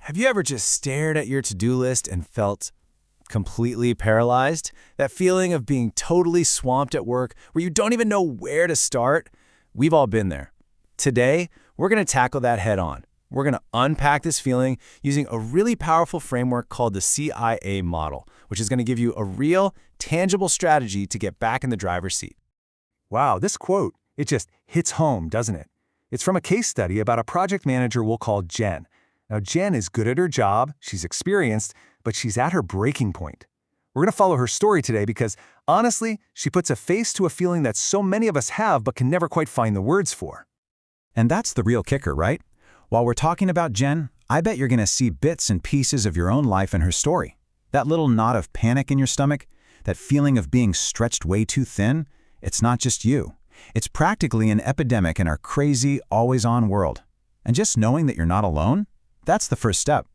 Have you ever just stared at your to-do list and felt completely paralyzed? That feeling of being totally swamped at work where you don't even know where to start? We've all been there. Today, we're going to tackle that head on. We're going to unpack this feeling using a really powerful framework called the CIA model, which is going to give you a real, tangible strategy to get back in the driver's seat. Wow, this quote, it just hits home, doesn't it? It's from a case study about a project manager we'll call Jen. Now, Jen is good at her job, she's experienced, but she's at her breaking point. We're going to follow her story today because, honestly, she puts a face to a feeling that so many of us have but can never quite find the words for. And that's the real kicker, right? While we're talking about Jen, I bet you're going to see bits and pieces of your own life in her story. That little knot of panic in your stomach, that feeling of being stretched way too thin, it's not just you. It's practically an epidemic in our crazy, always-on world. And just knowing that you're not alone, that's the first step.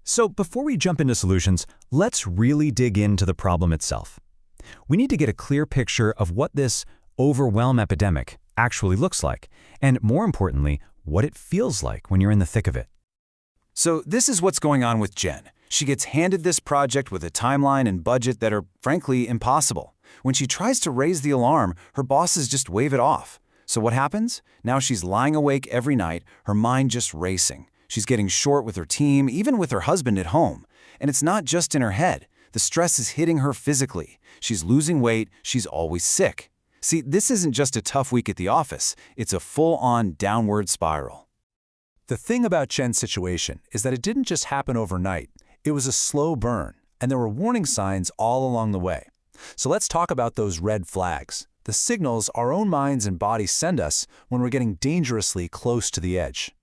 So before we jump into solutions, let's really dig into the problem itself. We need to get a clear picture of what this overwhelm epidemic actually looks like, and more importantly, what it feels like when you're in the thick of it. So this is what's going on with Jen. She gets handed this project with a timeline and budget that are, frankly, impossible. When she tries to raise the alarm, her bosses just wave it off. So what happens? Now she's lying awake every night, her mind just racing. She's getting short with her team, even with her husband at home. And it's not just in her head. The stress is hitting her physically. She's losing weight, she's always sick. See, this isn't just a tough week at the office. It's a full-on downward spiral. The thing about Jen's situation is that it didn't just happen overnight. It was a slow burn, and there were warning signs all along the way. So let's talk about those red flags, the signals our own minds and bodies send us when we're getting dangerously close to the edge.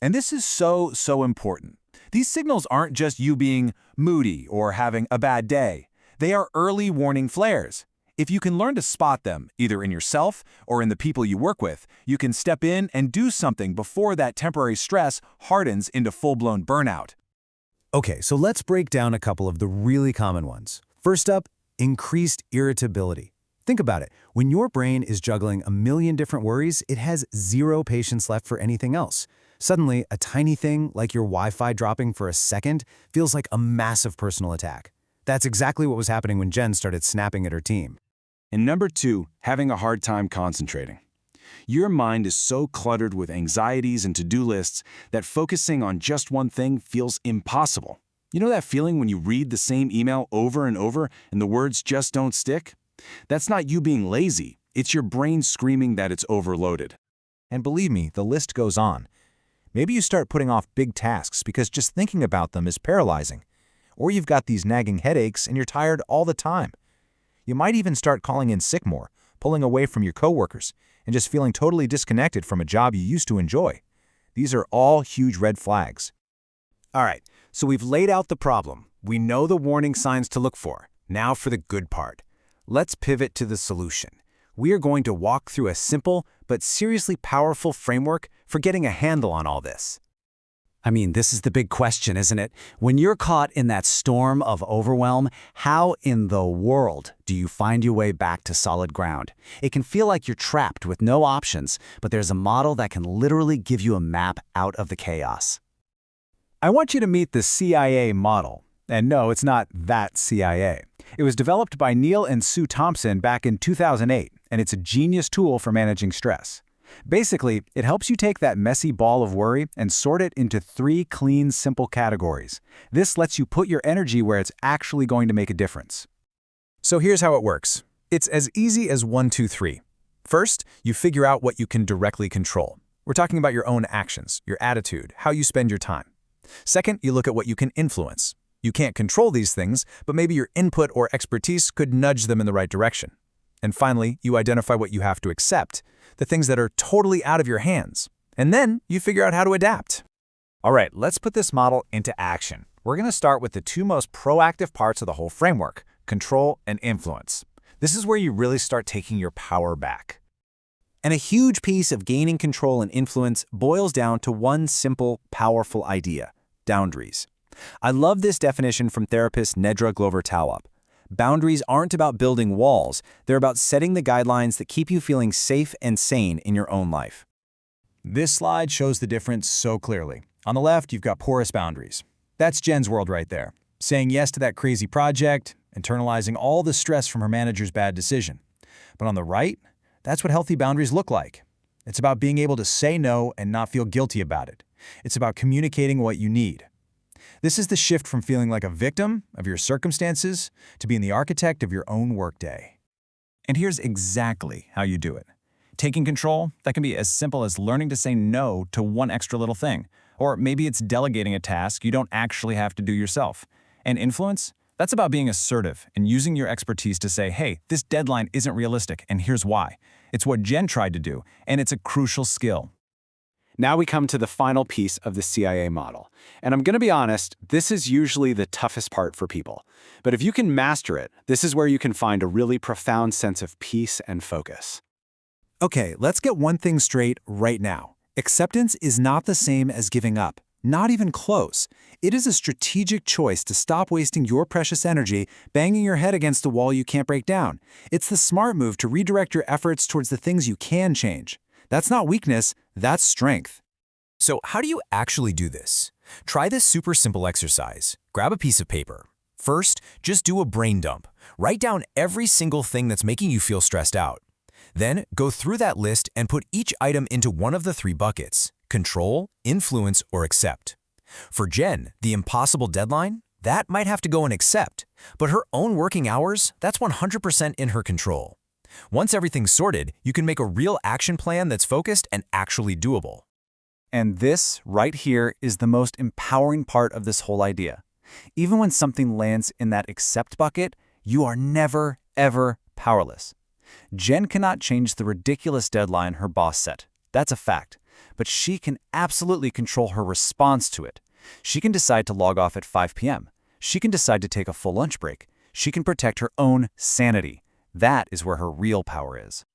And this is so important. These signals aren't just you being moody or having a bad day. They are early warning flares. If you can learn to spot them, either in yourself or in the people you work with, you can step in and do something before that temporary stress hardens into full-blown burnout. Okay, so let's break down a couple of the really common ones. First up, increased irritability. Think about it. When your brain is juggling a million different worries, it has zero patience left for anything else. Suddenly, a tiny thing like your Wi-Fi dropping for a second feels like a massive personal attack. That's exactly what was happening when Jen started snapping at her team. And number 2, having a hard time concentrating. Your mind is so cluttered with anxieties and to-do lists that focusing on just one thing feels impossible. You know that feeling when you read the same email over and over and the words just don't stick? That's not you being lazy. It's your brain screaming that it's overloaded. And believe me, the list goes on. Maybe you start putting off big tasks because just thinking about them is paralyzing. Or you've got these nagging headaches and you're tired all the time. You might even start calling in sick more, pulling away from your coworkers, and just feeling totally disconnected from a job you used to enjoy. These are all huge red flags. All right, so we've laid out the problem. We know the warning signs to look for. Now for the good part. Let's pivot to the solution. We are going to walk through a simple but seriously powerful framework for getting a handle on all this. I mean, this is the big question, isn't it? When you're caught in that storm of overwhelm, how in the world do you find your way back to solid ground? It can feel like you're trapped with no options, but there's a model that can literally give you a map out of the chaos. I want you to meet the CIA model. And no, it's not that CIA. It was developed by Neil and Sue Thompson back in 2008, and it's a genius tool for managing stress. Basically, it helps you take that messy ball of worry and sort it into 3 clean, simple categories. This lets you put your energy where it's actually going to make a difference. So here's how it works. It's as easy as 1, 2, 3. First, you figure out what you can directly control. We're talking about your own actions, your attitude, how you spend your time. Second, you look at what you can influence. You can't control these things, but maybe your input or expertise could nudge them in the right direction. And finally, you identify what you have to accept, the things that are totally out of your hands. And then you figure out how to adapt. All right, let's put this model into action. We're going to start with the 2 most proactive parts of the whole framework, control and influence. This is where you really start taking your power back. And a huge piece of gaining control and influence boils down to one simple, powerful idea: boundaries. I love this definition from therapist Nedra Glover-Talwap. Boundaries aren't about building walls, they're about setting the guidelines that keep you feeling safe and sane in your own life. This slide shows the difference so clearly. On the left, you've got porous boundaries. That's Jen's world right there. Saying yes to that crazy project, internalizing all the stress from her manager's bad decision. But on the right, that's what healthy boundaries look like. It's about being able to say no and not feel guilty about it. It's about communicating what you need. This is the shift from feeling like a victim of your circumstances to being the architect of your own workday. And here's exactly how you do it. Taking control, that can be as simple as learning to say no to one extra little thing. Or maybe it's delegating a task you don't actually have to do yourself. And influence, that's about being assertive and using your expertise to say, hey, this deadline isn't realistic, and here's why. It's what Jen tried to do, and it's a crucial skill. Now we come to the final piece of the CIA model. And I'm going to be honest, this is usually the toughest part for people. But if you can master it, this is where you can find a really profound sense of peace and focus. Okay, let's get one thing straight right now. Acceptance is not the same as giving up. Not even close. It is a strategic choice to stop wasting your precious energy banging your head against a wall you can't break down. It's the smart move to redirect your efforts towards the things you can change. That's not weakness, that's strength. So how do you actually do this? Try this super simple exercise. Grab a piece of paper. First, just do a brain dump. Write down every single thing that's making you feel stressed out. Then, go through that list and put each item into one of the three buckets: control, influence, or accept. For Jen, the impossible deadline? That might have to go in accept. But her own working hours? That's 100% in her control. Once everything's sorted, you can make a real action plan that's focused and actually doable. And this, right here, is the most empowering part of this whole idea. Even when something lands in that accept bucket, you are never, ever powerless. Jen cannot change the ridiculous deadline her boss set. That's a fact. But she can absolutely control her response to it. She can decide to log off at 5 p.m. She can decide to take a full lunch break. She can protect her own sanity. That is where her real power is.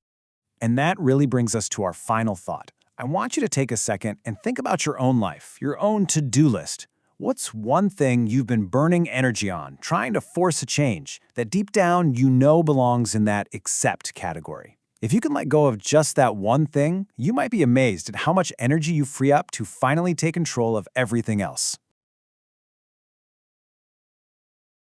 And that really brings us to our final thought. I want you to take a second and think about your own life, your own to-do list. What's one thing you've been burning energy on, trying to force a change, that deep down you know belongs in that accept category? If you can let go of just that one thing, you might be amazed at how much energy you free up to finally take control of everything else.